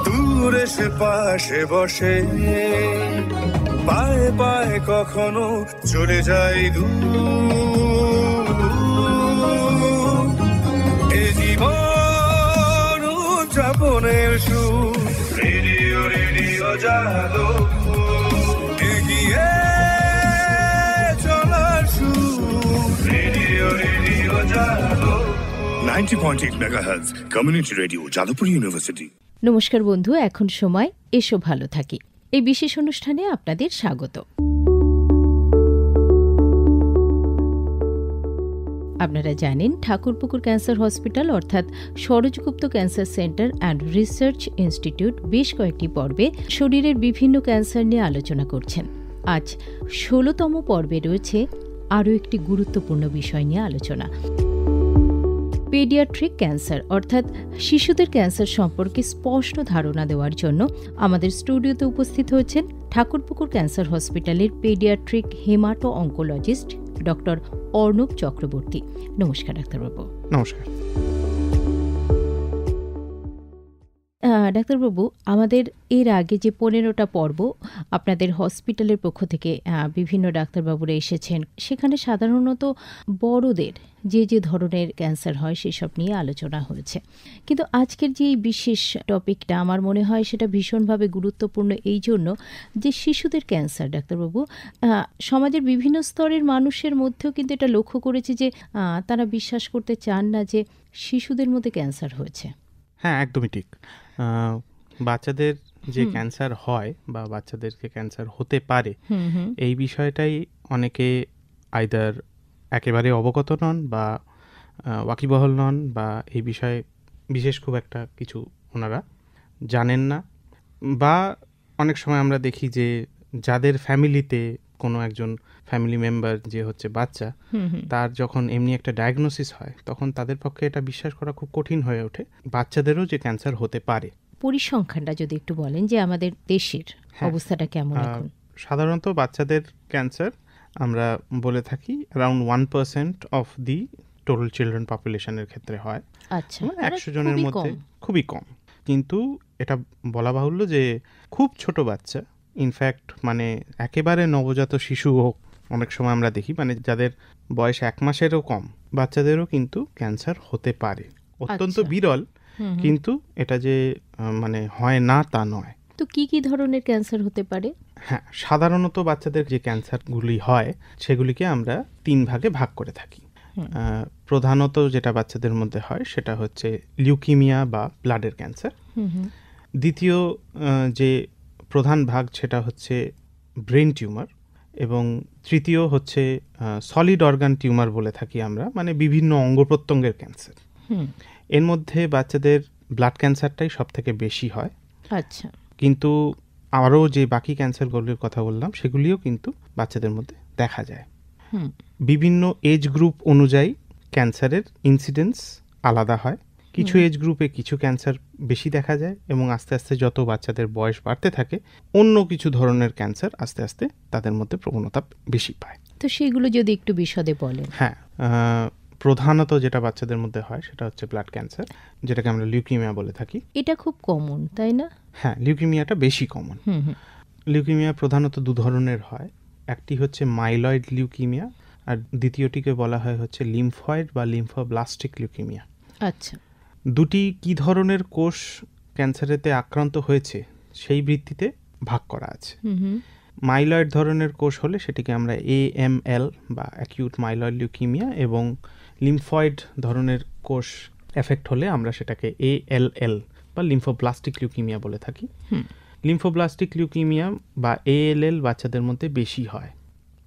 দূরে সে পাশে বসে, পায়ে পায়ে কখনো চলে যায় দূর। এ জীবন উদযাপনের সুর, রেডিও রেডিও জাদু, এগিয়ে চলার সুর, রেডিও রেডিও জাদু। 90.8 megahertz community radio, Jadavpur university. নমস্কার বন্ধু, এখন সময় এসো ভালো থাকি। এই বিশেষ অনুষ্ঠানে আপনাদের স্বাগত। আপনারা জানেন, ঠাকুরপুকুর ক্যান্সার হসপিটাল অর্থাৎ Saroj Gupta cancer centre and research institute বেশ কয়েকটি পর্বে শরীরের বিভিন্ন ক্যান্সার নিয়ে আলোচনা করছেন। আজ ১৬তম পর্বে রয়েছে আরও একটি গুরুত্বপূর্ণ বিষয় নিয়ে আলোচনা। পেডিয়াট্রিক ক্যান্সার অর্থাৎ শিশুদের ক্যান্সার সম্পর্কে স্পষ্ট ধারণা দেওয়ার জন্য আমাদের স্টুডিওতে উপস্থিত হয়েছেন ঠাকুরপুকুর ক্যান্সার হসপিটালের paediatric হেমাটো oncologist doctor Arnab Chakraborty. নমস্কার ডাক্তারবাবু। নমস্কার ডাক্তারবাবু, আমাদের এর আগে যে 15টা পর্ব আপনাদের হসপিটালের পক্ষ থেকে বিভিন্ন ডাক্তারবাবুরা এসেছেন, সেখানে সাধারণত বড়দের যে যে ধরনের ক্যান্সার হয় সেসব নিয়ে আলোচনা হয়েছে। কিন্তু আজকের যে বিশেষ টপিকটা আমার মনে হয় সেটা ভীষণভাবে গুরুত্বপূর্ণ এই জন্য যে শিশুদের ক্যান্সার। ডাক্তারবাবু, সমাজের বিভিন্ন স্তরের মানুষের মধ্যেও কিন্তু এটা লক্ষ্য করেছে যে তারা বিশ্বাস করতে চান না যে শিশুদের মধ্যে ক্যান্সার হয়েছে। হ্যাঁ, একদমই ঠিক। বাচ্চাদের যে ক্যান্সার হয় বা বাচ্চাদেরকে ক্যান্সার হতে পারে, এই বিষয়টাই অনেকে আইদার একেবারে অবগত নন বা ওয়াকিবহল নন, বা এই বিষয়ে বিশেষ খুব একটা কিছু ওনারা জানেন না। বা অনেক সময় আমরা দেখি যে যাদের ফ্যামিলিতে কোনো একজন ফ্যামিলি মেম্বার যে হচ্ছে বাচ্চা, তার যখন এমনি একটা ডায়াগনোসিস হয়, তখন তাদের পক্ষে এটা বিশ্বাস করা খুব কঠিন হয়ে ওঠে বাচ্চাদেরও যে ক্যান্সার হতে পারে। পরিসংখ্যানটা যদি একটু বলেন যে আমাদের দেশের অবস্থাটা কেমন এখন? সাধারণত বাচ্চাদের ক্যান্সার আমরা বলে থাকি around 1% of the total children পপুলেশনের ক্ষেত্রে হয়। আচ্ছা, 100 জনের মধ্যে খুবই কম। কিন্তু এটা বলা বাহুল্য যে খুব ছোট বাচ্চা, ইনফ্যাক্ট মানে একেবারে নবজাত শিশু হোক, অনেক সময় আমরা দেখি মানে যাদের বয়স 1 মাসেরও কম বাচ্চাদেরও কিন্তু ক্যান্সার হতে পারে। অত্যন্ত বিরল, কিন্তু এটা যে মানে হয় না তা নয়। তো কি কি ধরনের ক্যান্সার হতে পারে? হ্যাঁ, সাধারণত বাচ্চাদের যে ক্যান্সারগুলি হয় সেগুলিকে আমরা 3 ভাগে ভাগ করে থাকি। প্রধানত যেটা বাচ্চাদের মধ্যে হয় সেটা হচ্ছে লিউকিমিয়া বা ব্লাডের ক্যান্সার। দ্বিতীয় যে প্রধান ভাগ সেটা হচ্ছে ব্রেন টিউমার, এবং তৃতীয় হচ্ছে সলিড অর্গান টিউমার বলে থাকি আমরা, মানে বিভিন্ন অঙ্গ প্রত্যঙ্গের ক্যান্সার। এর মধ্যে বাচ্চাদের ব্লাড ক্যান্সারটাই সব থেকে বেশি হয়। আচ্ছা, কিন্তু আরও যে বাকি ক্যান্সারগুলির কথা বললাম সেগুলিও কিন্তু বাচ্চাদের মধ্যে দেখা যায়। বিভিন্ন এজ গ্রুপ অনুযায়ী ক্যান্সারের ইনসিডেন্স আলাদা হয়। কিছু এজ গ্রুপে কিছু ক্যান্সার বেশি দেখা যায়, এবং আস্তে আস্তে যত বাচ্চাদের বয়স বাড়তে থাকে অন্য কিছু ধরনের ক্যান্সার আস্তে আস্তে তাদের মধ্যে প্রবণতা বেশি পায়। তো সেগুলো যদি একটু বিশদে বলেন। হ্যাঁ, প্রধানত যেটা বাচ্চাদের মধ্যে হয় সেটা হচ্ছে ব্লাড ক্যান্সার, যেটাকে আমরা লিউকিমিয়া বলে থাকি। এটা খুব কমন, তাই না? হ্যাঁ, লিউকিমিয়াটা বেশি কমন। লিউকিমিয়া প্রধানত 2 ধরনের হয়। একটি হচ্ছে মাইলয়েড লিউকিমিয়া, আর দ্বিতীয়টিকে বলা হয় হচ্ছে লিম্ফয়েড বা লিম্ফোব্লাস্টিক লিউকিমিয়া। আচ্ছা, দুটি কি ধরনের কোষ ক্যান্সারেতে আক্রান্ত হয়েছে সেই ভিত্তিতে ভাগ করা আছে। মাইলয়েড ধরনের কোষ হলে সেটিকে আমরা AML বা অ্যাকিউট মাইলয়েড লিউকিমিয়া, এবং লিম্ফয়েড ধরনের কোষ এফেক্ট হলে আমরা সেটাকে ALL বা লিম্ফোব্লাস্টিক লিউকিমিয়া বলে থাকি। লিম্ফোব্লাস্টিক লিউকিমিয়া বা ALL বাচ্চাদের মধ্যে বেশি হয়।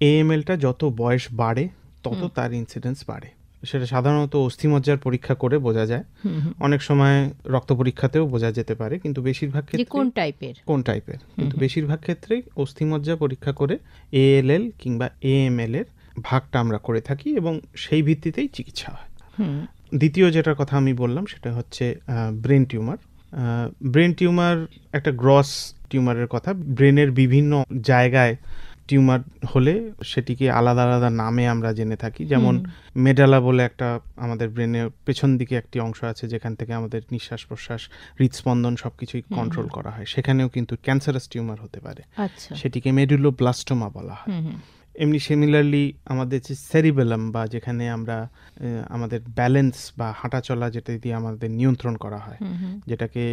AMLটা যত বয়স বাড়ে তত তার ইনসিডেন্স বাড়ে। সেটা সাধারণত অস্থিমজ্জার পরীক্ষা করে বোঝা যায়, অনেক সময় রক্ত পরীক্ষাতেও বোঝা যেতে পারে, কিন্তু বেশিরভাগ ক্ষেত্রে কোন টাইপের কিন্তু বেশিরভাগ ক্ষেত্রেই অস্থিমজ্জা পরীক্ষা করে ALL কিংবা AML এর ভাগটা আমরা করে থাকি, এবং সেই ভিত্তিতেই চিকিৎসা হয়। দ্বিতীয় যেটার কথা আমি বললাম সেটা হচ্ছে ব্রেন টিউমার। ব্রেন টিউমার একটা গ্রস টিউমারের কথা। ব্রেনের বিভিন্ন জায়গায় টিউমার হলে সেটিকে আলাদা আলাদা নামে আমরা জেনে থাকি, যেমন মেডালা বলে একটা আমাদের ব্রেনের পেছন দিকে একটি অংশ আছে যেখান থেকে আমাদের নিঃশ্বাস প্রশ্বাস হৃদস্পন্দন সবকিছুই কন্ট্রোল করা হয়, সেখানেও কিন্তু ক্যান্সারাস টিউমার হতে পারে, সেটিকে মেডুলোব্লাস্টোমা বলা হয়। এমনি সিমিলারলি আমাদের যে সেরিবেলাম বা যেখানে আমরা আমাদের ব্যালেন্স বা হাঁটা চলা যেটা দিয়ে আমাদের নিয়ন্ত্রণ করা হয়, যেটাকে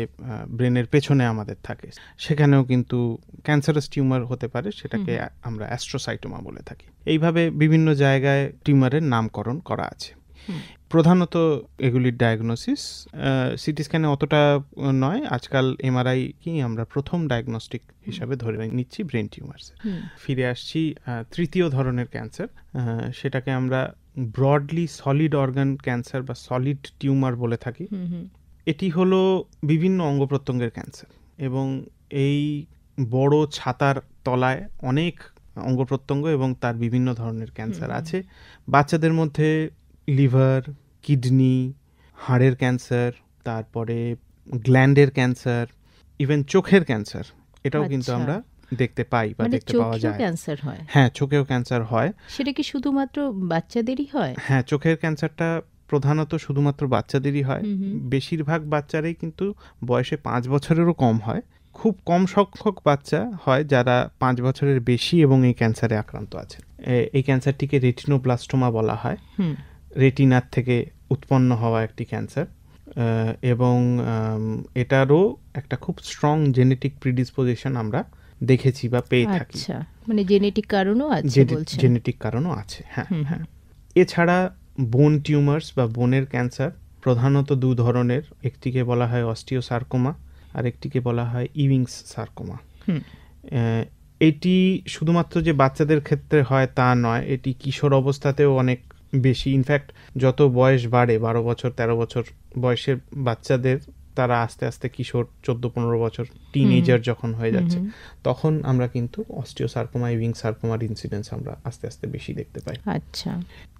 ব্রেনের পেছনে আমাদের থাকে, সেখানেও কিন্তু ক্যান্সারাস টিউমার হতে পারে, সেটাকে আমরা অ্যাস্ট্রোসাইটোমা বলে থাকি। এইভাবে বিভিন্ন জায়গায় টিউমারের নামকরণ করা আছে। প্রধানত এগুলির ডায়াগনোসিস সিটি স্ক্যানে অতটা নয়, আজকাল এমআরআই কি আমরা প্রথম ডায়াগনস্টিক হিসাবে ধরে নিচ্ছি ব্রেন টিউমার্স। ফিরে আসছি তৃতীয় ধরনের ক্যান্সার, সেটাকে আমরা ব্রডলি সলিড অর্গান ক্যান্সার বা সলিড টিউমার বলে থাকি। এটি হলো বিভিন্ন অঙ্গ প্রত্যঙ্গের ক্যান্সার এবং এই বড় ছাতার তলায় অনেক অঙ্গ প্রত্যঙ্গ এবং তার বিভিন্ন ধরনের ক্যান্সার আছে। বাচ্চাদের মধ্যে লিভার, কিডনি, হাড়ের ক্যান্সার, তারপরে গ্ল্যান্ডের ক্যান্সার, ইভেন চোখের ক্যান্সার, এটাও কিন্তু আমরা দেখতে পাই বা দেখতে পাওয়া যায়। হ্যাঁ, চোখেও ক্যান্সার হয়। সেটা কি শুধুমাত্র বাচ্চাদেরই হয়? হ্যাঁ, চোখের ক্যান্সারটা প্রধানত শুধুমাত্র বাচ্চাদেরই হয়। বেশিরভাগ বাচ্চারাই কিন্তু বয়সে 5 বছরেরও কম হয়। খুব কম সংখ্যক বাচ্চা হয় যারা 5 বছরের বেশি এবং এই ক্যান্সারে আক্রান্ত আছে। এই ক্যান্সারটিকে রেটিনোব্লাস্টোমা বলা হয়, রেটিনার থেকে উৎপন্ন হওয়া একটি ক্যান্সার এবং এটারও একটা খুব স্ট্রং জেনেটিক প্রিডিসপোজিশন আমরা দেখেছি বা পেয়ে থাকি। মানে জেনেটিক কারণও আছে বলছেন? জেনেটিক কারণও আছে, হ্যাঁ হ্যাঁ। এছাড়া বোন টিউমার্স বা বোনের ক্যান্সার প্রধানত 2 ধরনের, একটিকে বলা হয় অস্টিওসার্কোমা আর একটিকে বলা হয় ইউইংস সার্কোমা। এটি শুধুমাত্র যে বাচ্চাদের ক্ষেত্রে হয় তা নয়, এটি কিশোর অবস্থাতেও অনেক বেশি। ইনফ্যাক্ট যত বয়স বাড়ে, 12 বছর 13 বছর বয়সের বাচ্চাদের, তারা আস্তে আস্তে কিশোর, 14-15 বছর টিনেজার যখন হয়ে যাচ্ছে, তখন আমরা কিন্তু অস্টিওসার্কোমা, ইউইং সার্কোমার ইনসিডেন্স আমরা আস্তে আস্তে বেশি দেখতে পাই। আচ্ছা।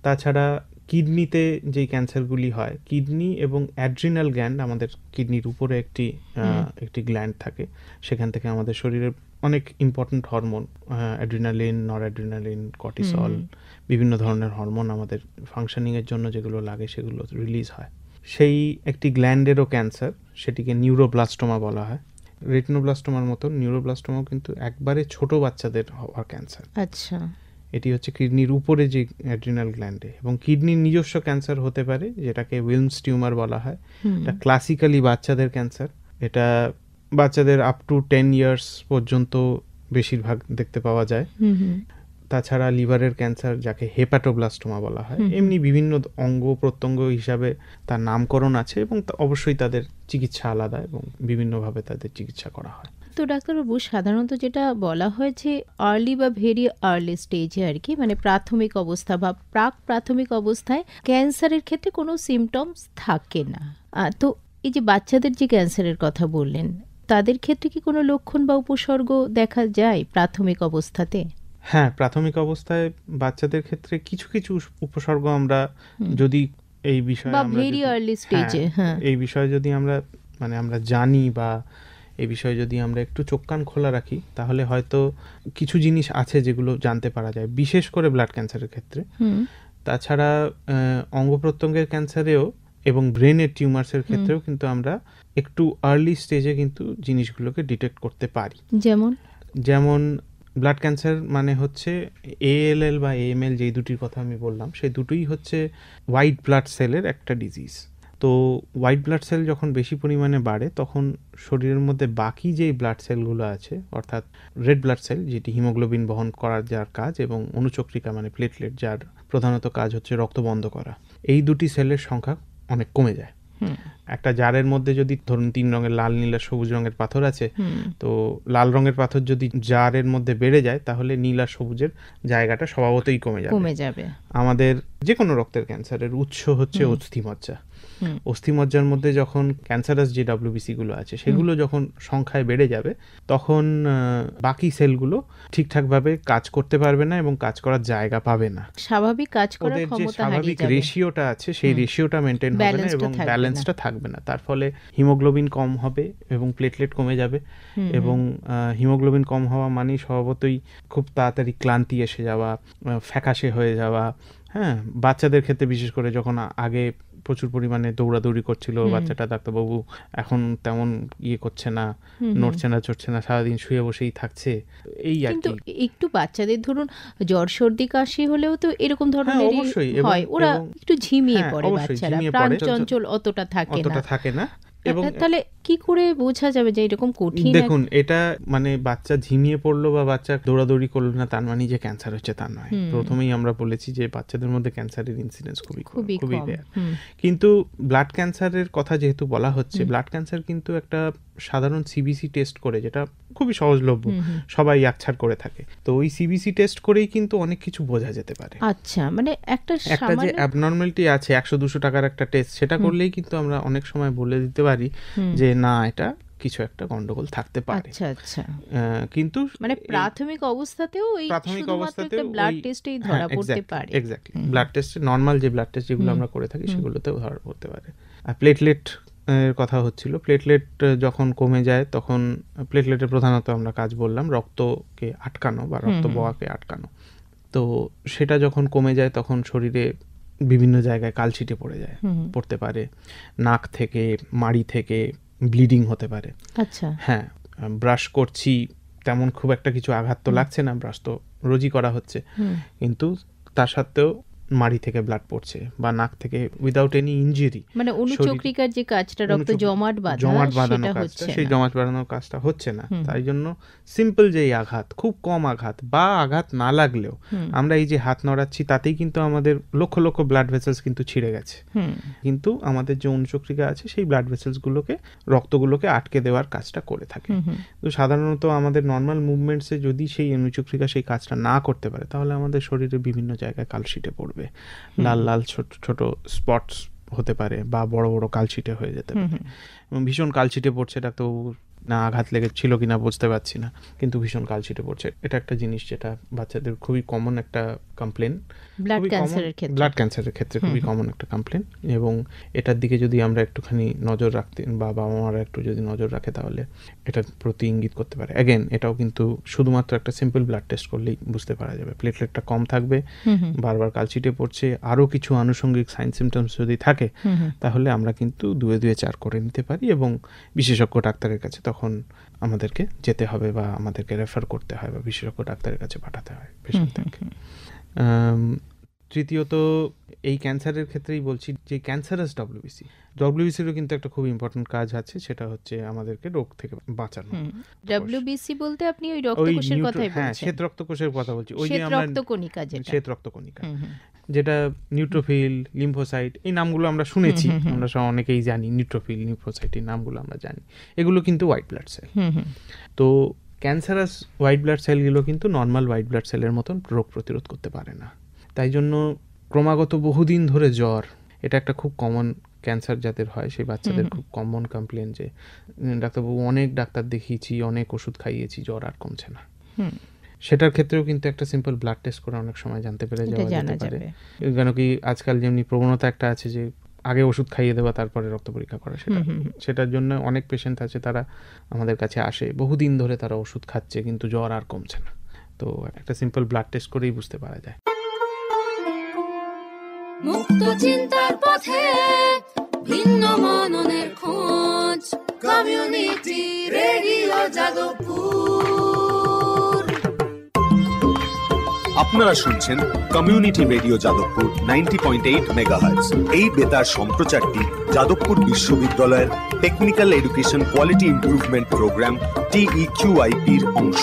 তাছাড়া কিডনিতে যে ক্যান্সারগুলি হয়, কিডনি এবং অ্যাড্রিনাল গ্ল্যান্ড, আমাদের কিডনির উপরে একটি গ্ল্যান্ড থাকে, সেখান থেকে আমাদের শরীরের অনেক ইম্পর্ট্যান্ট হরমোন, অ্যাড্রিনালিন, নরঅ্যাড্রিনালিন, কর্টিসল, বিভিন্ন ধরনের হরমোন আমাদের ফাংশনিংয়ের জন্য যেগুলো লাগে সেগুলো রিলিজ হয়। সেই একটি গ্ল্যান্ডেরও ক্যান্সার, সেটিকে নিউরোব্লাস্টোমা বলা হয়। রেটিনোব্লাস্টোমার মতো নিউরোব্লাস্টোমাও কিন্তু একবারে ছোট বাচ্চাদের হওয়ার ক্যান্সার। আচ্ছা। এটি হচ্ছে কিডনির উপরে যে অ্যাড্রিনাল গ্ল্যান্ডে, এবং কিডনির নিজস্ব ক্যান্সার হতে পারে যেটাকে উইলমস টিউমার বলা হয়। এটা ক্লাসিক্যালি বাচ্চাদের ক্যান্সার, এটা বাচ্চাদের আপ টু 10 ইয়ার্স পর্যন্ত বেশিরভাগ দেখতে পাওয়া যায়। তাছাড়া লিভারের ক্যান্সার, যাকে হেপাটোব্লাস্টোমা বলা হয়। এমনি বিভিন্ন অঙ্গ প্রত্যঙ্গ হিসাবে তার নামকরণ আছে এবং অবশ্যই তাদের চিকিৎসা আলাদা এবং বিভিন্নভাবে তাদের চিকিৎসা করা হয়। তো ডাক্তারবাবু, সাধারণত যেটা বলা হয় যে আর্লি বা ভেরি আর্লি স্টেজে আর কি, মানে প্রাথমিক অবস্থা বা প্রাক প্রাথমিক অবস্থায় ক্যান্সারের ক্ষেত্রে কোনো সিমটমস থাকে না। তো এই যে বাচ্চাদের যে ক্যান্সারের কথা বললেন, তাদের ক্ষেত্রে কি কোনো লক্ষণ বা উপসর্গ দেখা যায় প্রাথমিক অবস্থাতে? হ্যাঁ, প্রাথমিক অবস্থায় বাচ্চাদের ক্ষেত্রে কিছু কিছু উপসর্গ আমরা যদি এই বিষয়ে এই বিষয়ে যদি আমরা জানি বা এই বিষয়ে যদি আমরা একটু চোখ কান খোলা রাখি, তাহলে হয়তো কিছু জিনিস আছে যেগুলো জানতে পারা যায়, বিশেষ করে ব্লাড ক্যান্সারের ক্ষেত্রে। তাছাড়া অঙ্গ প্রত্যঙ্গের ক্যান্সারেও এবং ব্রেনের টিউমার্সের ক্ষেত্রেও কিন্তু আমরা একটু আর্লি স্টেজে কিন্তু জিনিসগুলোকে ডিটেক্ট করতে পারি। যেমন ব্লাড ক্যান্সার মানে হচ্ছে ALL বা AML, যেই দুটির কথা আমি বললাম, সেই দুটোই হচ্ছে হোয়াইট ব্লাড সেলের একটা ডিজিজ। তো হোয়াইট ব্লাড সেল যখন বেশি পরিমাণে বাড়ে, তখন শরীরের মধ্যে বাকি যেই ব্লাড সেলগুলো আছে, অর্থাৎ রেড ব্লাড সেল যেটি হিমোগ্লোবিন বহন করার যার কাজ, এবং অনুচক্রিকা মানে প্লেটলেট যার প্রধানত কাজ হচ্ছে রক্ত বন্ধ করা, এই দুটি সেলের সংখ্যা অনেক কমে যায়। একটা জারের মধ্যে যদি ধরুন 3 রঙের, লাল, নীল আর সবুজ রঙের পাথর আছে, তো লাল রঙের পাথর যদি জারের মধ্যে বেড়ে যায়, তাহলে নীল আর সবুজের জায়গাটা স্বভাবতই কমে যাবে। আমাদের যে কোনো রক্তের ক্যান্সারের উৎস হচ্ছে অস্থিমজ্জা। অস্থিমজ্জার মধ্যে যখন ক্যান্সারাস যে WBC গুলো আছে সেগুলো যখন সংখ্যায় বেড়ে যাবে তখন বাকি সেলগুলো ঠিকঠাকভাবে কাজ করতে পারবে না এবং কাজ করার জায়গা পাবে না, স্বাভাবিক কাজ করার ওদের যে ক্ষমতা হারিয়ে স্বাভাবিক যাবে, রেশিওটা আছে সেই রেশিওটা মেনটেন হবে না ব্যালেন্সটা এবং থাকবে ব্যালেন্সটা থাকবে না। তার ফলে হিমোগ্লোবিন কম হবে এবং প্লেটলেট কমে যাবে এবং হিমোগ্লোবিন কম হওয়া মানে স্বভাবতই খুব তাড়াতাড়ি ক্লান্তি এসে যাওয়া, ফ্যাকাশে হয়ে যাওয়া। হ্যাঁ, বাচ্চাদের ক্ষেত্রে বিশেষ করে যখন আগে প্রচুর পরিমাণে দৌড়াদৌড়ি করছিল বাচ্চাটা, ডাক্তারবাবু এখন তেমন করছে না, নড়ছে না চড়ছে না, সারাদিন শুয়ে বসেই থাকছে, এই আর কিন্তু কি। একটু বাচ্চাদের ধরুন জ্বর সর্দি কাশি হলেও তো এরকম ধরনের অবশ্যই, হয়, ওরা একটু ঝিমিয়ে হ্যাঁ, পড়ে, অবশ্যই বাচ্চারা ঝিমিয়ে প্রাণ পড়ে, চঞ্চল অতটা থাকে না। এবং তাহলে কি করে বোঝা যাবে যে এরকম কঠিন? দেখুন, এটা মানে বাচ্চা ঝিমিয়ে পড়লো বা বাচ্চা দৌড়াদৌড়ি করলো না তার মানে যে ক্যান্সার হচ্ছে তা নয়। প্রথমেই আমরা বলেছি যে বাচ্চাদের মধ্যে ক্যান্সারের ইনসিডেন্স খুবই রেয়ার। কিন্তু ব্লাড ক্যান্সারের কথা যেহেতু বলা হচ্ছে, ব্লাড ক্যান্সার কিন্তু একটা সাধারণ সিবিসি টেস্ট করে, যেটা খুবই সহজলভ্য, সবাই আকছাড় করে থাকে, তো ওই সিবিসি টেস্ট করেই কিন্তু অনেক কিছু বোঝা যেতে পারে। আচ্ছা, মানে একটা যে অ্যাবনর্মালিটি আছে 100-200 টাকার একটা টেস্ট, সেটা করলেই কিন্তু আমরা অনেক সময় বলে দিতে পারি যে না, এটা কিছু একটা গন্ডগোল থাকতে পারে। আচ্ছা, কিন্তু মানে প্রাথমিক অবস্থাতেও ব্লাড টেস্টেই ধরা পড়তে পারে। এক্স্যাক্টলি, ব্লাড টেস্টে নর্মাল যে ব্লাড টেস্ট যেগুলো আমরা করে থাকি সেগুলোতেও ধরা পড়তে পারে। আর প্লেটলেট এর কথা হচ্ছিল, প্লেটলেট যখন কমে যায় তখন প্লেটলেটের প্রধানত আমরা কাজ বললাম রক্তকে আটকানো বা রক্ত বওয়াকে আটকানো, তো সেটা যখন কমে যায় তখন শরীরে বিভিন্ন জায়গায় কালছিটে পড়তে পারে, নাক থেকে মাড়ি থেকে ব্লিডিং হতে পারে। আচ্ছা, হ্যাঁ, ব্রাশ করছি তেমন খুব একটা কিছু আঘাত তো লাগছে না, ব্রাশ তো রোজই করা হচ্ছে, কিন্তু তার সত্ত্বেও মাড়ি থেকে ব্লাড পড়ছে বা নাক থেকে উইদাউট এনি ইনজুরি, মানে অনুচক্রিকার যে কাজটা, রক্ত জমাট বাঁধানো কাজটা, সেই জমাট বাঁধানোর কাজটা হচ্ছে না। তাই জন্য সিম্পল যেই আঘাত, খুব কম আঘাত বা আঘাত না লাগলেও আমরা এই যে হাত নড়াচ্ছি তাতেই কিন্তু আমাদের লক্ষ লক্ষ ব্লাড ভেসেলস কিন্তু ছিঁড়ে গেছে, কিন্তু আমাদের যে অনুচক্রিকা আছে সেই ব্লাড ভেসেলস গুলোকে, রক্তগুলোকে আটকে দেওয়ার কাজটা করে থাকে। তো সাধারণত আমাদের নর্মাল মুভমেন্টসে যদি সেই অনুচক্রিকা সেই কাজটা না করতে পারে তাহলে আমাদের শরীরে বিভিন্ন জায়গায় কালশিটে পড়বে, লাল লাল ছোট ছোট স্পটস হতে পারে বা বড় বড় কালশিটে হয়ে যেতে পারে। এবং ভীষণ কালশিটে পড়ছে, এটা তো না আঘাত লেগেছিল কিনা বুঝতে পারছি না, কিন্তু ভীষণ কালশিটে পড়ছে। এটা একটা জিনিস যেটা বাচ্চাদের খুবই কমন একটা কমপ্লেন, ব্লাড ক্যান্সারের ক্ষেত্রে খুবই কমন একটা কমপ্লেন। এবং এটার দিকে যদি আমরা একটুখানি নজর রাখতে বা বাবা মারা একটু যদি নজর রাখে তাহলে এটার প্রতি ইঙ্গিত করতে পারে। অ্যাগেন, এটাও কিন্তু শুধুমাত্র একটা সিম্পল ব্লাড টেস্ট করলেই বুঝতে পারা যাবে। প্লেটলেটটা কম থাকবে, বারবার কালশিটে পড়ছে, আরও কিছু আনুষঙ্গিক সাইন সিমটমস যদি থাকে তাহলে আমরা কিন্তু 2-4 করে নিতে পারি এবং বিশেষজ্ঞ ডাক্তারের কাছে তখন আমাদেরকে যেতে হবে বা আমাদেরকে রেফার করতে হয় বা বিশেষজ্ঞ ডাক্তারের কাছে পাঠাতে হয় পেশেন্টদেরকে। তৃতীয়ত, এই ক্যান্সারের ক্ষেত্রেই বলছি যে ক্যান্সারাস ডব্লিউবিসিরও কিন্তু একটা খুব ইম্পর্টেন্ট কাজ আছে, সেটা হচ্ছে আমাদেরকে রোগ থেকে বাঁচানো। ডব্লিউবিসি বলতে আপনি ওই রক্তকোষের কথাই বলছেন? হ্যাঁ, শ্বেত রক্তকোষের কথা বলছি। ওই যে আমরা শ্বেত রক্তকণিকা, যেটা নিউট্রোফিল, লিম্ফোসাইট, এই নামগুলো আমরা শুনেছি, আমরা সব অনেকেই জানি, নিউট্রোফিল, লিম্ফোসাইট এই নামগুলো আমরা জানি, এগুলো কিন্তু হোয়াইট ব্লাড সেল। তো ক্যান্সারাস হোয়াইট ব্লাড সেলগুলো কিন্তু নর্মাল হোয়াইট ব্লাড সেলের মতন রোগ প্রতিরোধ করতে পারে না। তাই জন্য ক্রমাগত বহুদিন ধরে জ্বর, এটা একটা খুব কমন ক্যান্সার যাদের হয় সেই বাচ্চাদের খুব কমন কমপ্লেন যে ডাক্তারবাবু অনেক ডাক্তার দেখিয়েছি, অনেক ওষুধ খাইয়েছি, জ্বর আর কমছে না। সেটার ক্ষেত্রেও কিন্তু একটা সিম্পল ব্লাড টেস্ট করে অনেক সময় জানতে পেরে যাওয়া যেতে পারে। কেন কি আজকাল যেমনি প্রবণতা একটা আছে যে আগে ওষুধ খাইয়ে দেওয়া তারপরে রক্ত পরীক্ষা করা, সেটার জন্য অনেক পেশেন্ট আছে তারা আমাদের কাছে আসে, বহুদিন ধরে তারা ওষুধ খাচ্ছে কিন্তু জ্বর আর কমছে না। তো একটা সিম্পল ব্লাড টেস্ট করেই বুঝতে পারা যায়। মুক্ত চিন্তার পথে ভিন্ন মননের খোঁজ, কমিউনিটি রেডিও যাদবপুর। আপনারা শুনছেন কমিউনিটি রেডিও যাদবপুর 90.8 মেগাহার্টজ। এই বেতার সম্প্রচারটি যাদবপুর বিশ্ববিদ্যালয়ের technical education quality improvement programme TEQIP-র অংশ।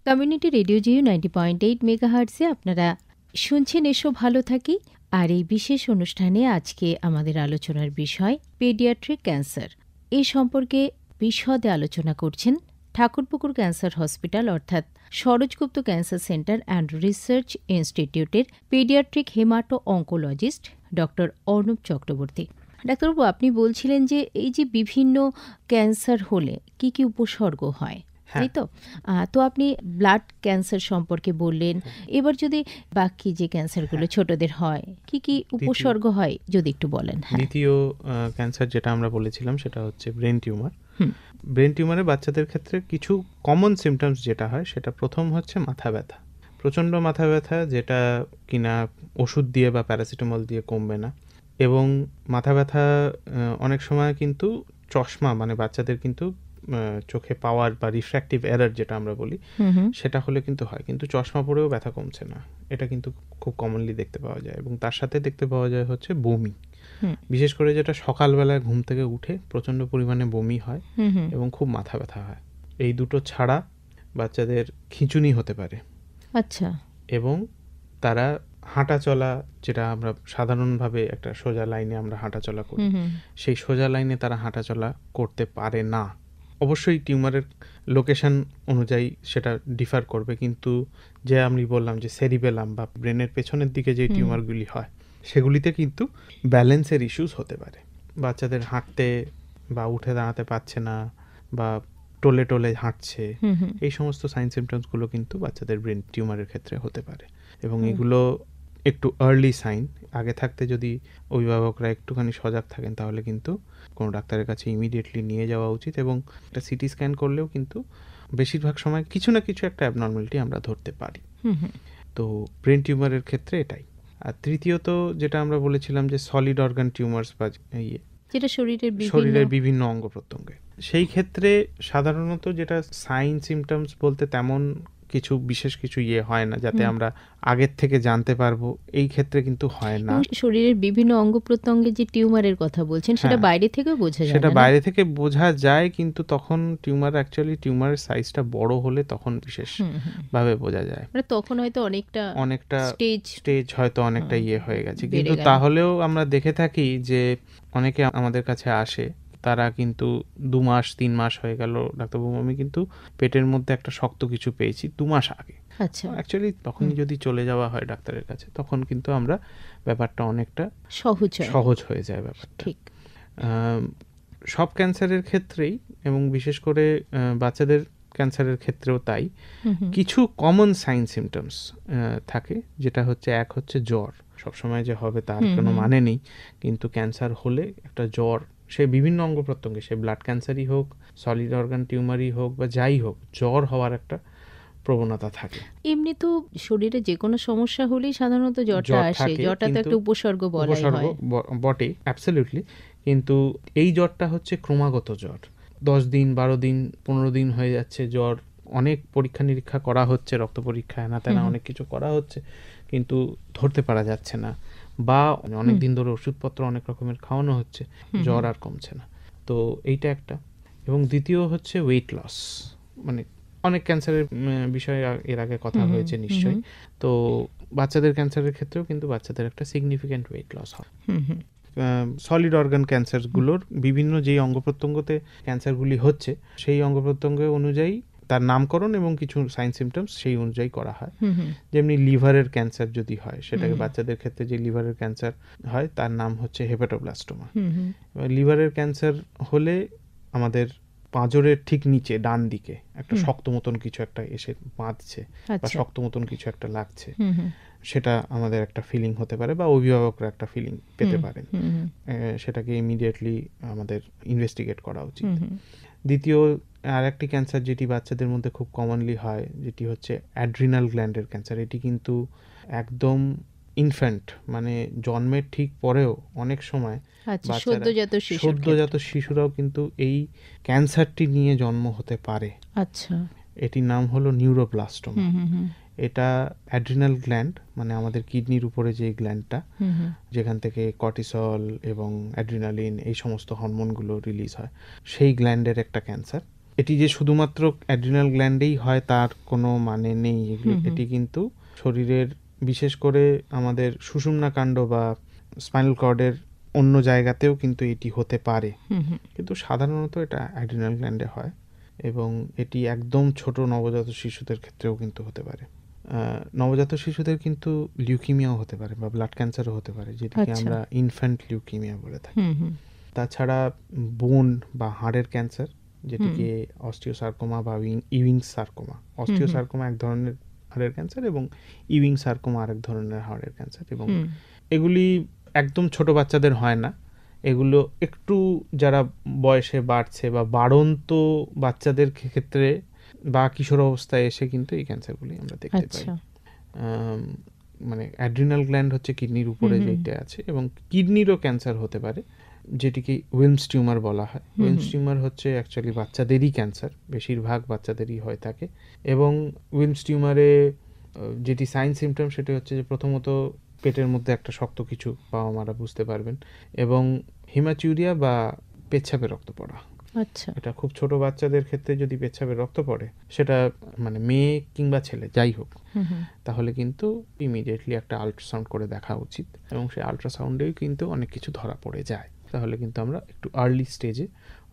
কমিউনিটি রেডিও জিও 90.8 মেগাহার্টজে আপনারা শুনছেন এসো ভালো থাকি। আর এই বিশেষ অনুষ্ঠানে আজকে আমাদের আলোচনার বিষয় পেডিয়াট্রিক ক্যান্সার। এই সম্পর্কে বিশদে আলোচনা করছেন ঠাকুরপুকুর ক্যান্সার হসপিটাল অর্থাৎ Saroj Gupta cancer centre and research ইনস্টিটিউটের paediatric হেমাটো oncologist doctor Arnab Chakraborty. ডাক্তারবাবু, আপনি বলছিলেন যে এই যে বিভিন্ন ক্যান্সার হলে কি কি উপসর্গ হয়, তাই তো? তো আপনি ব্লাড ক্যান্সার সম্পর্কে বললেন, এবার যদি বাকি যে ক্যান্সারগুলো ছোটদের হয় কি কি উপসর্গ হয় যদি একটু বলেন। দ্বিতীয় ক্যান্সার যেটা আমরা বলেছিলাম সেটা হচ্ছে ব্রেন টিউমার। ব্রেন টিউমারে বাচ্চাদের ক্ষেত্রে কিছু কমন সিমটমস যেটা হয় সেটা প্রথম হচ্ছে মাথা ব্যথা, প্রচণ্ড মাথা ব্যথা, যেটা কিনা ওষুধ দিয়ে বা প্যারাসিটামল দিয়ে কমবে না। এবং মাথা ব্যথা অনেক সময় কিন্তু চশমা, মানে বাচ্চাদের কিন্তু চোখে পাওয়ার বা রিফ্র্যাক্টিভ এরার যেটা আমরা বলি সেটা হলে কিন্তু হয়, কিন্তু চশমা পরেও ব্যথা কমছে না, এটা কিন্তু খুব কমনলি দেখতে পাওয়া যায়। এবং তার সাথে দেখতে পাওয়া যায় হচ্ছে বমি, বিশেষ করে যেটা সকালবেলায় ঘুম থেকে উঠে প্রচণ্ড পরিমাণে বমি হয় এবং খুব মাথা ব্যথা হয়। এই দুটো ছাড়া বাচ্চাদের খিঁচুনি হতে পারে। আচ্ছা। এবং তারা হাঁটা চলা, যেটা আমরা সাধারণভাবে একটা সোজা লাইনে আমরা হাঁটা চলা করি, সেই সোজা লাইনে তারা হাঁটা চলা করতে পারে না। অবশ্যই টিউমারের লোকেশন অনুযায়ী সেটা ডিফার করবে, কিন্তু যে আমি বললাম যে সেরিবেলাম বা ব্রেনের পেছনের দিকে যে টিউমারগুলি হয় সেগুলিতে কিন্তু ব্যালেন্সের ইস্যুস হতে পারে। বাচ্চাদের হাঁটতে বা উঠে দাঁড়াতে পারছে না বা টোলে টোলে হাঁটছে, এই সমস্ত সাইন সিমটমসগুলো কিন্তু বাচ্চাদের ব্রেন টিউমারের ক্ষেত্রে হতে পারে। এবং এগুলো একটু আর্লি সাইন, আগে থাকতে যদি অভিভাবকরা একটুখানি সজাগ থাকেন তাহলে কিন্তু কোনো ডাক্তারের কাছে ইমিডিয়েটলি নিয়ে যাওয়া উচিত। এবং একটা সিটি স্ক্যান করলেও কিন্তু বেশিরভাগ সময় কিছু না কিছু একটা অ্যাবনর্মালিটি আমরা ধরতে পারি। তো ব্রেন টিউমারের ক্ষেত্রে এটাই। আর তৃতীয়ত যেটা আমরা বলেছিলাম যে সলিড অর্গান টিউমার্স বা যেটা শরীরের বিভিন্ন অঙ্গ প্রত্যঙ্গে, সেই ক্ষেত্রে সাধারণত যেটা সাইন সিমটমস বলতে তেমন কিছু বিশেষ কিছু হয় না যাতে আমরা আগের থেকে জানতে পারবো, এই ক্ষেত্রে কিন্তু হয় না। শরীরের বিভিন্ন অঙ্গ প্রত্যঙ্গে যে টিউমারের কথা বলছেন সেটা বাইরে থেকে বোঝা যায়, সেটা বাইরে থেকে বোঝা যায়, কিন্তু তখন টিউমার অ্যাকচুয়ালি টিউমারের সাইজটা বড় হলে তখন বিশেষ ভাবে বোঝা যায়, মানে তখন হয়তো অনেকটা স্টেজ হয়তো অনেকটা হয়ে গেছে। কিন্তু তাহলেও আমরা দেখে থাকি যে অনেকে আমাদের কাছে আসে, তারা কিন্তু 2 মাস 3 মাস হয়ে গেল, ডাক্তারবাবু আমি কিন্তু পেটের মধ্যে একটা শক্ত কিছু পেয়েছি 2 মাস আগে। আচ্ছা। অ্যাকচুয়ালি তখনই যদি চলে যাওয়া হয় ডাক্তারের কাছে তখন কিন্তু আমরা ব্যাপারটা অনেকটা সহজ হয়ে যায় ব্যাপারটা। ঠিক। সব ক্যান্সারের ক্ষেত্রেই এবং বিশেষ করে বাচ্চাদের ক্যান্সারের ক্ষেত্রেও তাই, কিছু কমন সাইন সিমটমস থাকে, যেটা হচ্ছে এক হচ্ছে জ্বর। সবসময় যে হবে তার কোনো মানে নেই, কিন্তু ক্যান্সার হলে একটা জ্বর, সে বিভিন্ন অঙ্গ প্রত্যঙ্গে, সে ব্লাড ক্যান্সারই হোক, সলিড অর্গান টিউমারই হোক বা যাই হোক, জ্বর হওয়ার একটা প্রবণতা থাকে। এমনি তো শরীরে যে কোনো সমস্যা হলেই সাধারণত জ্বরটা আসে, জ্বরটা তো একটা উপসর্গ বটে, অ্যাবসলিউটলি। কিন্তু এই জ্বরটা হচ্ছে ক্রমাগত জ্বর, 10 দিন 12 দিন 15 দিন হয়ে যাচ্ছে জ্বর, অনেক পরীক্ষা নিরীক্ষা করা হচ্ছে, রক্ত পরীক্ষা না তেনা অনেক কিছু করা হচ্ছে, কিন্তু ধরতে পারা যাচ্ছে না, বা অনেক দিন ধরে ওষুধপত্র অনেক রকমের খাওয়ানো হচ্ছে, জ্বর আর কমছে না। তো এইটা একটা। এবং দ্বিতীয় হচ্ছে ওয়েট লস, মানে অনেক ক্যান্সারের বিষয়ে এর আগে কথা হয়েছে নিশ্চয়ই, তো বাচ্চাদের ক্যান্সারের ক্ষেত্রেও কিন্তু বাচ্চাদের একটা সিগনিফিক্যান্ট ওয়েট লস হয়। সলিড অর্গান ক্যান্সারগুলোর বিভিন্ন যেই অঙ্গ প্রত্যঙ্গতে ক্যান্সারগুলি হচ্ছে সেই অঙ্গ প্রত্যঙ্গ অনুযায়ী তার নামকরণ এবং কিছু সাইন সিমটমস সেই অনুযায়ী করা হয়। যেমনি লিভারের ক্যান্সার যদি হয়, সেটাকে বাচ্চাদের ক্ষেত্রে যে লিভারের ক্যান্সার হয় তার নাম হচ্ছে হেপাটোব্লাস্টোমা। লিভারের ক্যান্সার হলে আমাদের পাঁজরের ঠিক নিচে ডান দিকে একটা শক্ত মতন কিছু একটা এসে বাঁধছে বা শক্ত মতন কিছু একটা লাগছে, সেটা আমাদের একটা ফিলিং হতে পারে বা অভিভাবকরা একটা ফিলিং পেতে পারেন, সেটাকে ইমিডিয়েটলি আমাদের ইনভেস্টিগেট করা উচিত। দ্বিতীয় আর একটি ক্যান্সার যেটি বাচ্চাদের মধ্যে খুব কমনলি হয়, যেটি হচ্ছে অ্যাড্রিনাল গ্ল্যান্ডের ক্যান্সার। এটি কিন্তু একদম ইনফ্যান্ট, মানে জন্মের ঠিক পরেও অনেক সময় সদ্যজাত শিশুরাও কিন্তু এই ক্যান্সারটি নিয়ে জন্ম হতে পারে। আচ্ছা। এটির নাম হলো নিউরোব্লাস্টোমা। এটা অ্যাড্রিনাল গ্ল্যান্ড, মানে আমাদের কিডনির উপরে যে গ্ল্যান্ডটা, যেখান থেকে কর্টিসল এবং অ্যাড্রিনালিন এই সমস্ত হরমোনগুলো রিলিজ হয়, সেই গ্ল্যান্ডের একটা ক্যান্সার। এটি যে শুধুমাত্র অ্যাড্রিনাল গ্ল্যান্ডেই হয় তার কোনো মানে নেই। এটি কিন্তু শরীরের বিশেষ করে আমাদের সুষুম্না কাণ্ড বা স্পাইনাল কর্ডের অন্য জায়গাতেও কিন্তু এটি হতে পারে, কিন্তু সাধারণত এটা অ্যাড্রিনাল গ্ল্যান্ডে হয় এবং এটি একদম ছোট নবজাত শিশুদের ক্ষেত্রেও কিন্তু হতে পারে। নবজাত শিশুদের কিন্তু লিউকিমিয়াও হতে পারে বা ব্লাড ক্যান্সারও হতে পারে, যেটাকে আচ্ছা। আমরা ইনফ্যান্ট লিউকিমিয়া বলে থাকি। হুম হুম তাছাড়া বোন বা হাড়ের ক্যান্সার, যেটিকে অস্টিওসার্কোমা বা ইউইং সার্কোমা, অস্টিওসার্কোমা এক ধরনের হাড়ের ক্যান্সার এবং ইউইং সার্কোমা আরেক ধরনের হাড়ের ক্যান্সার, এবং হুম এগুলি একদম ছোট বাচ্চাদের হয় না, এগুলো একটু যারা বয়সে বাড়ছে বা বাড়ন্ত বাচ্চাদের ক্ষেত্রে বা কিশোর অবস্থায় এসে কিন্তু এই ক্যান্সারগুলি আমরা দেখতে পাই। আচ্ছা। মানে অ্যাড্রিনাল গ্ল্যান্ড হচ্ছে কিডনির উপরে যেটা আছে, এবং কিডনিরও ক্যান্সার হতে পারে, যেটিকে উইলমস টিউমার বলা হয়। উইলমস টিউমার হচ্ছে অ্যাকচুয়ালি বাচ্চাদেরই ক্যান্সার, বেশিরভাগ বাচ্চাদেরই হয়ে থাকে। এবং উইলমস টিউমারে যেটি সাইন সিমটম সেটি হচ্ছে যে প্রথমত পেটের মধ্যে একটা শক্ত কিছু বাবা মারা বুঝতে পারবেন, এবং হিমাচুরিয়া বা পেচ্ছাপে রক্ত পড়া। আচ্ছা। এটা খুব ছোট বাচ্চাদের ক্ষেত্রে যদি পেচ্ছাপে রক্ত পড়ে, সেটা মানে মেয়ে কিংবা ছেলে যাই হোক, হুম হুম তাহলে কিন্তু ইমিডিয়েটলি একটা আল্ট্রাসাউন্ড করে দেখা উচিত, এবং সেই আল্ট্রাসাউন্ডেও কিন্তু অনেক কিছু ধরা পড়ে যায়। তাহলে কিন্তু আমরা একটু আর্লি স্টেজে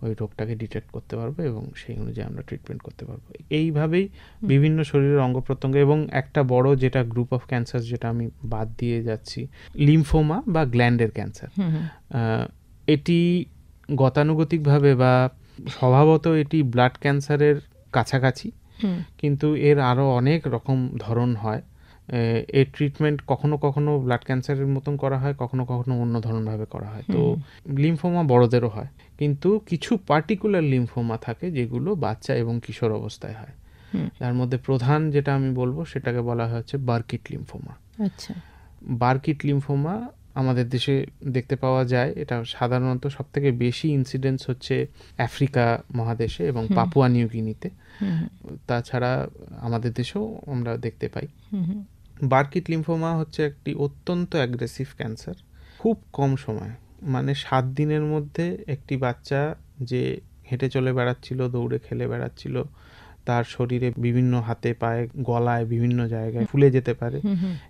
ওই রোগটাকে ডিটেক্ট করতে পারবো এবং সেই অনুযায়ী আমরা ট্রিটমেন্ট করতে পারবো। এইভাবেই বিভিন্ন শরীরের অঙ্গ প্রত্যঙ্গ, এবং একটা বড় যেটা গ্রুপ অফ ক্যান্সার যেটা আমি বাদ দিয়ে যাচ্ছি, লিম্ফোমা বা গ্ল্যান্ডের ক্যান্সার। এটি গতানুগতিকভাবে বা স্বভাবত এটি ব্লাড ক্যান্সারের কাছাকাছি, কিন্তু এর আরও অনেক রকম ধরন হয়। এর ট্রিটমেন্ট কখনো কখনো ব্লাড ক্যান্সারের মতন করা হয়, কখনো কখনো অন্য ধরনভাবে করা হয়। তো লিম্ফোমা বড়দেরও হয়, কিন্তু কিছু পার্টিকুলার লিম্ফোমা থাকে যেগুলো বাচ্চা এবং কিশোর অবস্থায় হয়। তার মধ্যে প্রধান যেটা আমি বলবো সেটাকে বলা হচ্ছে বার্কিট লিম্ফোমা। আচ্ছা। বার্কিট লিম্ফোমা আমাদের দেশে দেখতে পাওয়া যায়। এটা সাধারণত সবথেকে বেশি ইনসিডেন্স হচ্ছে আফ্রিকা মহাদেশে এবং পাপুয়া নিউ গিনিতে। তাছাড়া আমাদের দেশেও আমরা দেখতে পাই। বার্কিট লিম্ফোমা হচ্ছে একটি অত্যন্ত অ্যাগ্রেসিভ ক্যান্সার। খুব কম সময়, মানে 7 দিনের মধ্যে একটি বাচ্চা যে হেঁটে চলে বেড়াচ্ছিল, দৌড়ে খেলে বেড়াচ্ছিল, তার শরীরে বিভিন্ন হাতে পায়ে গলায় বিভিন্ন জায়গায় ফুলে যেতে পারে,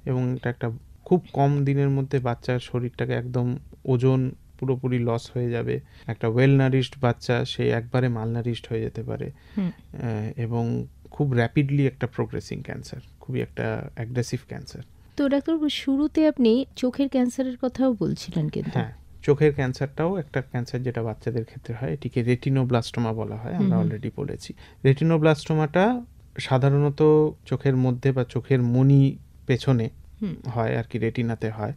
এবং এটা একটা খুব কম দিনের মধ্যে বাচ্চার শরীরটাকে একদম ওজন পুরোপুরি লস হয়ে যাবে। একটা ওয়েল নারিশড বাচ্চা সে একবারে মালনারিশড হয়ে যেতে পারে, এবং খুব র্যাপিডলি একটা প্রোগ্রেসিং ক্যান্সার, খুবই একটা অ্যাগ্রেসিভ ক্যান্সার। তো ডাক্তারবাবু, শুরুতে আপনি চোখের ক্যান্সারের কথাও বলছিলেন, কিন্তু হ্যাঁ, চোখের ক্যান্সারটাও একটা ক্যান্সার যেটা বাচ্চাদের ক্ষেত্রে হয়, এটিকে রেটিনোব্লাস্টোমা বলা হয়, আমরা অলরেডি বলেছি। রেটিনোব্লাস্টোমাটা সাধারণত চোখের মধ্যে বা চোখের মণি পেছনে হয় আর কি, রেটিনাতে হয়,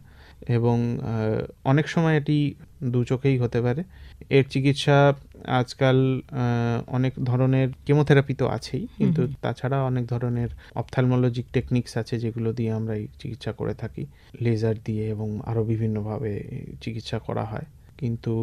এবং অনেক সময় এটি দু চোখেই হতে পারে। এর চিকিৎসা আজকাল অনেক ধরনের কেমোথেরাপি তো আছেই, কিন্তু তাছাড়া অনেক ধরনের অপথ্যালমোলজিক টেকনিক্স আছে যেগুলো দিয়ে আমরা এই চিকিৎসা করে থাকি, লেজার দিয়ে এবং আরও বিভিন্নভাবে চিকিৎসা করা হয়, কিন্তু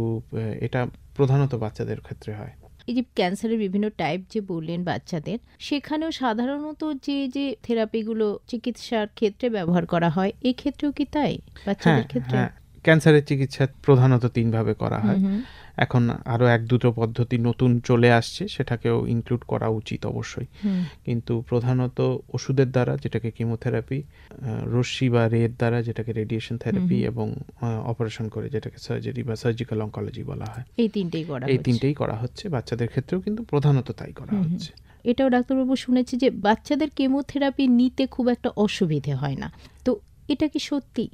এটা প্রধানত বাচ্চাদের ক্ষেত্রে হয়। এই যে ক্যান্সারের বিভিন্ন টাইপ যে বললেন বাচ্চাদের, সেখানেও সাধারণত যে যে থেরাপিগুলো চিকিৎসার ক্ষেত্রে ব্যবহার করা হয়, এই ক্ষেত্রেও কি তাই বাচ্চাদের ক্ষেত্রে? হ্যাঁ, ক্যান্সারের চিকিৎসা প্রধানত 3 ভাবে করা হয়। এখন আরও 1-2টো পদ্ধতি নতুন চলে আসছে, সেটাকেও ইনক্লুড করা উচিত অবশ্যই, কিন্তু প্রধানত ওষুধের দ্বারা যেটাকে কিমোথেরাপি, রশ্মি বা রের দ্বারা যেটাকে রেডিয়েশন থেরাপি, এবং অপারেশন করে যেটাকে সার্জারি বা সার্জিক্যাল অঙ্কোলজি বলা হয়, এই তিনটেই করা হচ্ছে। বাচ্চাদের ক্ষেত্রেও কিন্তু প্রধানত তাই করা হচ্ছে। এটাও ডাক্তারবাবু শুনেছি যে বাচ্চাদের কেমোথেরাপি নিতে খুব একটা অসুবিধে হয় না, তো এটা কি সত্যি?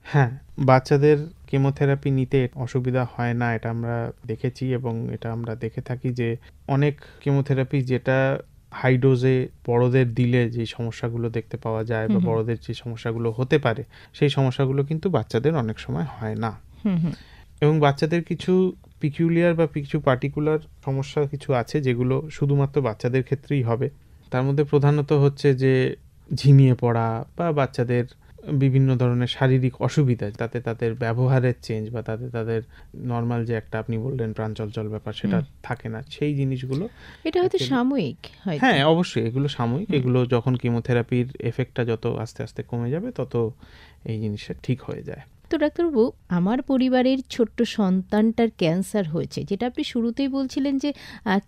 হ্যাঁ, বাচ্চাদের কেমোথেরাপি নিতে অসুবিধা হয় না, এটা আমরা দেখেছি, এবং এটা আমরা দেখে থাকি যে অনেক কেমোথেরাপি যেটা হাই ডোজে বড়দের দিলে যে সমস্যাগুলো দেখতে পাওয়া যায় বা বড়দের যে সমস্যাগুলো হতে পারে, সেই সমস্যাগুলো কিন্তু বাচ্চাদের অনেক সময় হয় না। এবং বাচ্চাদের কিছু পিকিউলিয়ার বা কিছু পার্টিকুলার সমস্যা কিছু আছে যেগুলো শুধুমাত্র বাচ্চাদের ক্ষেত্রেই হবে। তার মধ্যে প্রধানত হচ্ছে যে ঝিমিয়ে পড়া বা বাচ্চাদের বিভিন্ন ধরনের শারীরিক অসুবিধা, তাতে তাদের ব্যবহারের চেঞ্জ বা তাদের নর্মাল যে একটা আপনি বললেন প্রাণচঞ্চল ব্যাপার সেটা থাকে না, সেই জিনিসগুলো। এটা হয়তো সাময়িক। হ্যাঁ, অবশ্যই এগুলো সাময়িক। এগুলো যখন কেমোথেরাপির এফেক্টটা যত আস্তে আস্তে কমে যাবে, তত এই জিনিসটা ঠিক হয়ে যায়। তো ডাক্তারবাবু, আমার পরিবারের ছোট্ট সন্তানটার ক্যান্সার হয়েছে, যেটা আপনি শুরুতেই বলছিলেন যে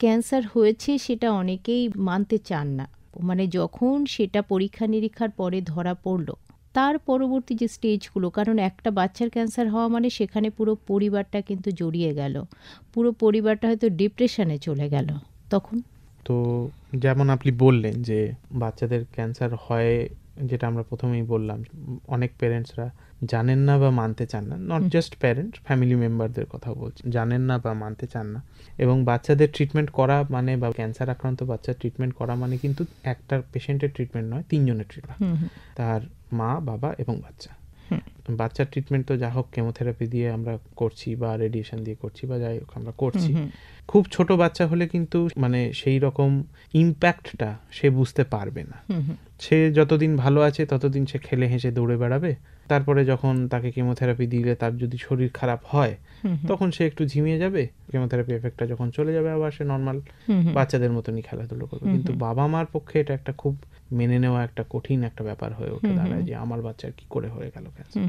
ক্যান্সার হয়েছে সেটা অনেকেই মানতে চান না, মানে যখন সেটা পরীক্ষা নিরীক্ষার পরে ধরা পড়লো, তার পরবর্তী যে স্টেজগুলো, কারণ একটা বাচ্চার ক্যান্সার হওয়া মানে সেখানে পুরো পরিবারটা কিন্তু জড়িয়ে গেল, পুরো পরিবারটা হয়তো ডিপ্রেশনে চলে গেল তখন। তো যেমন আপনি বললেন যে বাচ্চাদের ক্যান্সার হয় যেটা আমরা প্রথমেই বললাম, অনেক পেরেন্টসরা জানেন না বা মানতে চান না, নট জাস্ট প্যারেন্টস, ফ্যামিলি মেম্বারদের কথা বলছি, জানেন না বা মানতে চান না। এবং বাচ্চাদের ট্রিটমেন্ট করা মানে বা ক্যান্সার আক্রান্ত বাচ্চার ট্রিটমেন্ট করা মানে কিন্তু একটা পেশেন্টের ট্রিটমেন্ট নয়, 3 জনের ট্রিটমেন্ট, তার মা, বাবা এবং বাচ্চা। বাচ্চার ট্রিটমেন্ট তো যা হোক কেমোথেরাপি দিয়ে আমরা করছি বা রেডিয়েশন দিয়ে করছি বা যাই হোক আমরা করছি। খুব ছোট বাচ্চা হলে কিন্তু মানে সেই রকম ইম্প্যাক্টটা সে বুঝতে পারবে না। সে যতদিন ভালো আছে ততদিন সে খেলে হেসে দৌড়ে বেড়াবে, তারপরে যখন তাকে কেমোথেরাপি দিলে তার যদি শরীর খারাপ হয় তখন সে একটু ঝিমিয়ে যাবে, কেমোথেরাপি এফেক্টটা যখন চলে যাবে আবার সে নর্মাল বাচ্চাদের মতনই খেলাধুলো করবে। কিন্তু বাবা মার পক্ষে এটা একটা খুব মেনে নেওয়া একটা কঠিন একটা ব্যাপার হয়ে ওঠে দাঁড়ায় যে আমার বাচ্চার কি করে হয়ে গেল ক্যান্সার।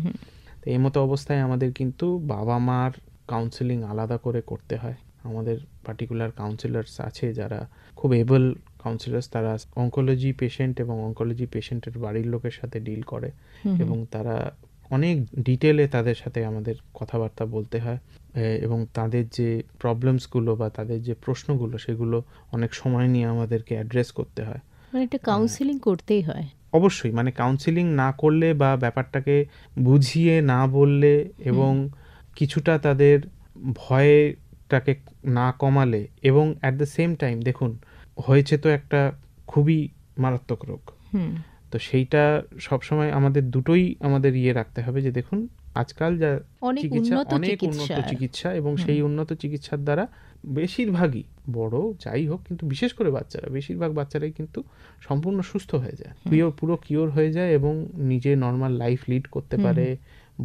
তো এই মতো অবস্থায় আমাদের কিন্তু বাবা মার কাউন্সেলিং আলাদা করে করতে হয়। আমাদের পার্টিকুলার কাউন্সিলার্স আছে যারা খুব এবল কাউন্সিলার্স, তারা অঙ্কোলজি পেশেন্ট এবং অঙ্কোলজি পেশেন্টের বাড়ির লোকের সাথে ডিল করে এবং তারা অনেক ডিটেলে তাদের সাথে আমাদের কথাবার্তা বলতে হয় এবং তাদের যে প্রবলেমসগুলো বা তাদের যে প্রশ্নগুলো সেগুলো অনেক সময় নিয়ে আমাদেরকে অ্যাড্রেস করতে হয়। মানে একটা কাউন্সেলিং করতেই হয় অবশ্যই, মানে কাউন্সেলিং না করলে বা ব্যাপারটাকে বুঝিয়ে না বললে এবং কিছুটা তাদের ভয়টাকে না কমালে এবং অ্যাট দ্য সেম টাইম দেখুন হয়েছে তো একটা খুবই মারাত্মক রোগ, তো সেইটা সবসময় আমাদের দুটোই আমাদের রাখতে হবে যে দেখুন আজকাল যা চিকিৎসা, অনেক উন্নত চিকিৎসা এবং সেই উন্নত চিকিৎসার দ্বারা বেশিরভাগই বড় যাই হোক কিন্তু বিশেষ করে বাচ্চারা, বেশিরভাগ বাচ্চারাই কিন্তু সম্পূর্ণ সুস্থ হয়ে যায়, পুরো কিওর হয়ে যায় এবং নিজে নর্মাল লাইফ লিড করতে পারে।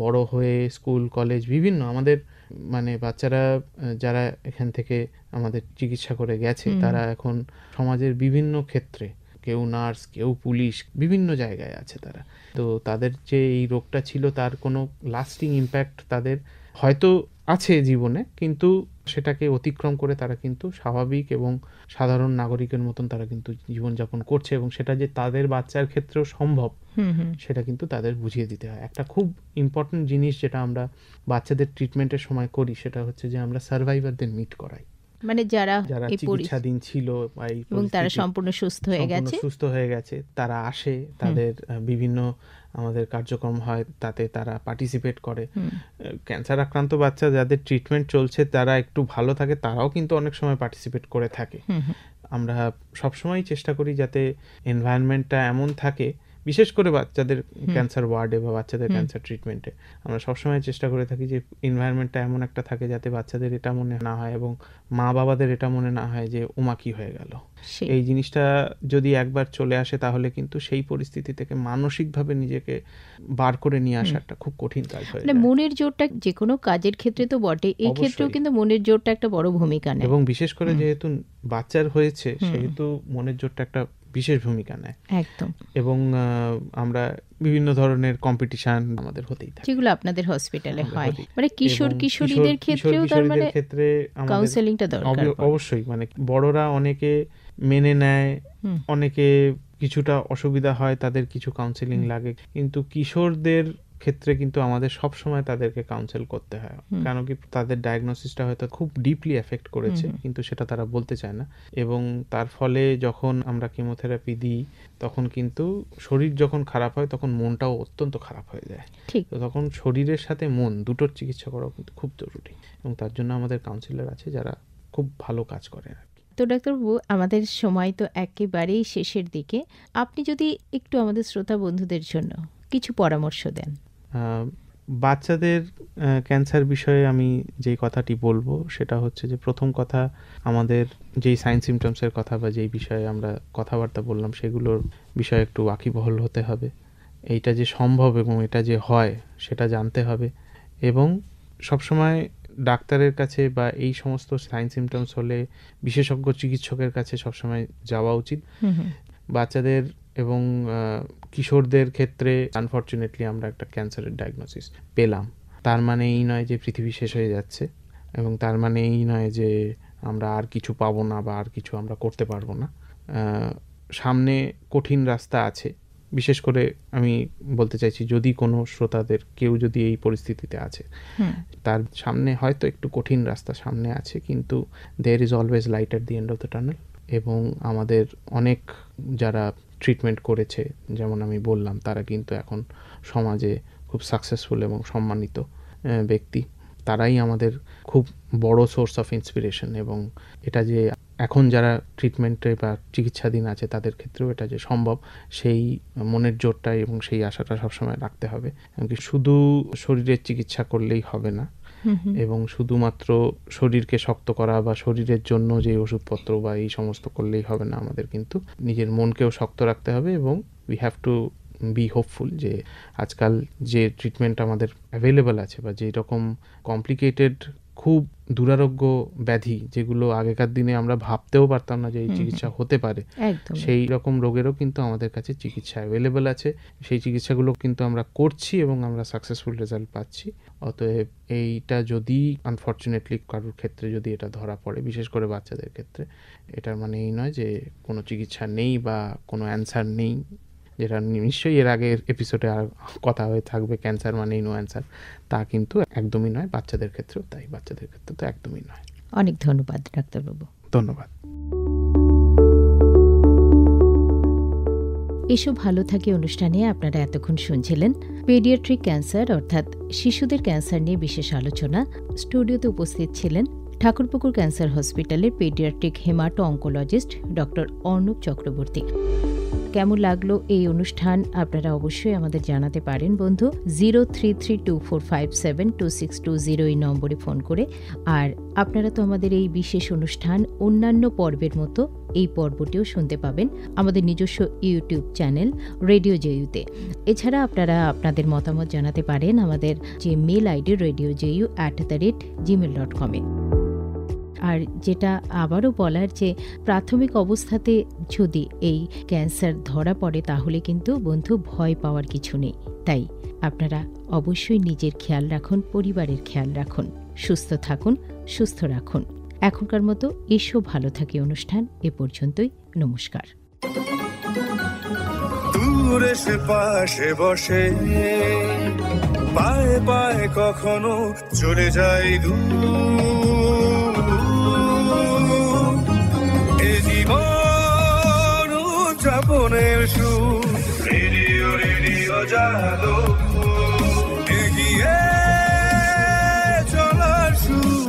বড় হয়ে স্কুল কলেজ বিভিন্ন আমাদের মানে বাচ্চারা যারা এখান থেকে আমাদের চিকিৎসা করে গেছে তারা এখন সমাজের বিভিন্ন ক্ষেত্রে, কেউ নার্স, কেউ পুলিশ, বিভিন্ন জায়গায় আছে তারা। তো তাদের যে এই রোগটা ছিল তার কোনো লাস্টিং ইম্প্যাক্ট তাদের হয়তো আছে জীবনে, কিন্তু সেটাকে অতিক্রম করে তারা কিন্তু স্বাভাবিক এবং সাধারণ নাগরিকের মতন তারা কিন্তু জীবনযাপন করছে এবং সেটা যে তাদের বাচ্চার ক্ষেত্রেও সম্ভব সেটা কিন্তু তাদের বুঝিয়ে দিতে হয়। একটা খুব ইম্পর্টেন্ট জিনিস যেটা আমরা বাচ্চাদের ট্রিটমেন্টের সময় করি সেটা হচ্ছে যে আমরা সার্ভাইভারদের মিট করাই, মানে যারা চিকিৎসাধীন ছিল এবং তারা সম্পূর্ণ সুস্থ হয়ে গেছে তারা আসে, তাদের বিভিন্ন আমাদের কার্যক্রম হয় তাতে তারা পার্টিসিপেট করে। ক্যান্সার আক্রান্ত বাচ্চা যাদের ট্রিটমেন্ট চলছে তারা একটু ভালো থাকে, তারাও কিন্তু অনেক সময় পার্টিসিপেট করে থাকে। আমরা সবসময় চেষ্টা করি যাতে এনভায়রনমেন্টটা এমন থাকে, বিশেষ করে বাচ্চাদের ক্যান্সার ওয়ার্ডে বা বাচ্চাদের ক্যান্সার ট্রিটমেন্টে আমরা সবসময় চেষ্টা করে থাকি যে এনভায়রনমেন্টটা এমন একটা থাকে যাতে বাচ্চাদের এটা মনে না হয় এবং মা বাবাদের এটা মনে না হয় যে ওমা কি হয়ে গেল। এই জিনিসটা যদি একবার চলে আসে তাহলে কিন্তু সেই পরিস্থিতি থেকে মানসিকভাবে নিজেকে বার করে নিয়ে আসাটা খুব কঠিন কাজ হয়। মনের জোরটা যে কোনো কাজের ক্ষেত্রে তো বটে, এই ক্ষেত্রেও কিন্তু মনের জোরটা একটা বড় ভূমিকা নেয় এবং বিশেষ করে যেহেতু বাচ্চার হয়েছে সেহেতু মনের জোরটা একটা বিশেষ ভূমিকা নেয় একদম। এবং আমরা বিভিন্ন ধরনের কম্পিটিশন আমাদের হতেই থাকে, যেগুলো আপনাদের হসপিটালে হয়, মানে কিশোর কিশোরীদের ক্ষেত্রেও তার মানে কাউন্সেলিংটা দরকার অবশ্যই। মানে বড়রা অনেকে মেনে নেয়, অনেকে কিছুটা অসুবিধা হয়, তাদের কিছু কাউন্সেলিং লাগে, কিন্তু কিশোরদের ক্ষেত্রে কিন্তু আমাদের সব সময় তাদেরকে কাউন্সেল করতে হয়, কারণ কি তাদের ডায়াগনোসিসটা হয়তো খুব ডিপলি এফেক্ট করেছে কিন্তু সেটা তারা বলতে চায় না এবং তার ফলে যখন আমরা কেমোথেরাপি দিই তখন কিন্তু শরীর যখন খারাপ হয় তখন মনটাও অত্যন্ত খারাপ হয়ে যায়। তো তখন শরীরের সাথে মন দুটোর চিকিৎসা করা কিন্তু খুব জরুরি এবং তার জন্য আমাদের কাউন্সিলর আছে যারা খুব ভালো কাজ করে। তো ডাক্তারবাবু, আমাদের সময় তো একেবারেই শেষের দিকে, আপনি যদি একটু আমাদের শ্রোতা বন্ধুদের জন্য কিছু পরামর্শ দেন। বাচ্চাদের ক্যান্সার বিষয়ে আমি যেই কথাটি বলবো সেটা হচ্ছে যে প্রথম কথা, আমাদের যেই সাইন সিমটমসের কথা বা যেই বিষয়ে আমরা কথাবার্তা বললাম সেগুলোর বিষয়ে একটু ওয়াকিবহল হতে হবে। এইটা যে সম্ভব এবং এটা যে হয় সেটা জানতে হবে এবং সবসময় ডাক্তারের কাছে বা এই সমস্ত সাইন সিমটমস হলে বিশেষজ্ঞ চিকিৎসকের কাছে সবসময় যাওয়া উচিত। বাচ্চাদের এবং কিশোরদের ক্ষেত্রে আনফর্চুনেটলি আমরা একটা ক্যান্সারের ডায়াগনোসিস পেলাম, তার মানে এই নয় যে পৃথিবী শেষ হয়ে যাচ্ছে এবং তার মানে এই নয় যে আমরা আর কিছু পাবো না বা আর কিছু আমরা করতে পারবো না। সামনে কঠিন রাস্তা আছে। বিশেষ করে আমি বলতে চাইছি যদি কোনো শ্রোতাদের কেউ যদি এই পরিস্থিতিতে আছে তার সামনে হয়তো একটু কঠিন রাস্তা সামনে আছে, কিন্তু there is always light at the end of the tunnel এবং আমাদের অনেক যারা ট্রিটমেন্ট করেছে, যেমন আমি বললাম, তারা কিন্তু এখন সমাজে খুব সাকসেসফুল এবং সম্মানিত ব্যক্তি। তারাই আমাদের খুব বড় সোর্স অফ ইন্সপিরেশন, এবং এটা যে এখন যারা ট্রিটমেন্টে বা চিকিৎসাধীন আছে তাদের ক্ষেত্রেও এটা যে সম্ভব, সেই মনের জোরটা এবং সেই আশাটা সবসময় রাখতে হবে। এমনকি শুধু শরীরের চিকিৎসা করলেই হবে না, এবং শুধুমাত্র শরীরকে শক্ত করা বা শরীরের জন্য যে ওষুধপত্র বা এই সমস্ত করলেই হবে না, আমাদের কিন্তু নিজের মনকেও শক্ত রাখতে হবে। এবং we have to B hopeful যে আজকাল যে ট্রিটমেন্ট আমাদের অ্যাভেলেবল আছে, বা যেই রকম কমপ্লিকেটেড খুব দুরারোগ্য ব্যাধি যেগুলো আগেকার দিনে আমরা ভাবতেও পারতাম না যে এই চিকিৎসা হতে পারে, সেই রকম রোগেরও কিন্তু আমাদের কাছে চিকিৎসা অ্যাভেলেবল আছে। সেই চিকিৎসাগুলো কিন্তু আমরা করছি এবং আমরা সাকসেসফুল রেজাল্ট পাচ্ছি। অতএব এইটা যদি আনফর্চুনেটলি কারোর ক্ষেত্রে যদি এটা ধরা পড়ে, বিশেষ করে বাচ্চাদের ক্ষেত্রে, এটার মানে এই নয় যে কোনো চিকিৎসা নেই বা কোনো অ্যান্সার নেই, যেটা নিশ্চয়ই এর আগের এপিসোডে আর কথা হয়ে থাকবে, ক্যান্সার মানেই নো অ্যান্সার, তা কিন্তু একদমই নয়। বাচ্চাদের ক্ষেত্রেও তাই, বাচ্চাদের ক্ষেত্রে তো একদমই নয়। অনেক ধন্যবাদ ডাক্তারবাবু। ধন্যবাদ। এসো ভালো থাকে অনুষ্ঠানে আপনারা এতক্ষণ শুনছিলেন পেডিয়াট্রিক ক্যান্সার অর্থাৎ শিশুদের ক্যান্সার নিয়ে বিশেষ আলোচনা। স্টুডিওতে উপস্থিত ছিলেন ঠাকুরপুকুর ক্যান্সার হসপিটালের paediatric হেমাটো oncologist doctor Arnab Chakraborty. কেমন লাগলো এই অনুষ্ঠান আপনারা অবশ্যই আমাদের জানাতে পারেন বন্ধু, 0332457262 এই নম্বরে ফোন করে। আর আপনারা তো আমাদের এই বিশেষ অনুষ্ঠান অন্যান্য পর্বের মতো এই পর্বটিও শুনতে পাবেন আমাদের নিজস্ব ইউটিউব চ্যানেল রেডিও জেইউতে। এছাড়া আপনারা আপনাদের মতামত জানাতে পারেন আমাদের যে মেল আইডি radiojeiu@gmail.com এ। আর যেটা আবারও বলার, যে প্রাথমিক অবস্থাতে যদি এই ক্যান্সার ধরা পড়ে তাহলে কিন্তু বন্ধু ভয় পাওয়ার কিছু নেই। তাই আপনারা অবশ্যই নিজের খেয়াল রাখুন, পরিবারের খেয়াল রাখুন, সুস্থ থাকুন, সুস্থ রাখুন। এখনকার মতো এসো ভালো থাকে অনুষ্ঠান এ পর্যন্তই। নমস্কার। দূরে সে পাশে বসে, পায়ে পায়ে কখনো চলে যায় দূর। এ জীবন উদযাপনের সুর, রেডিও রেডিও যাদবপুর, এগিয়ে চলার সুর,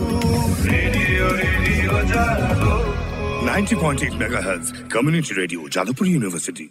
radio radio Jadavpur. 90.8 MHz Community Radio, Jadavpur University.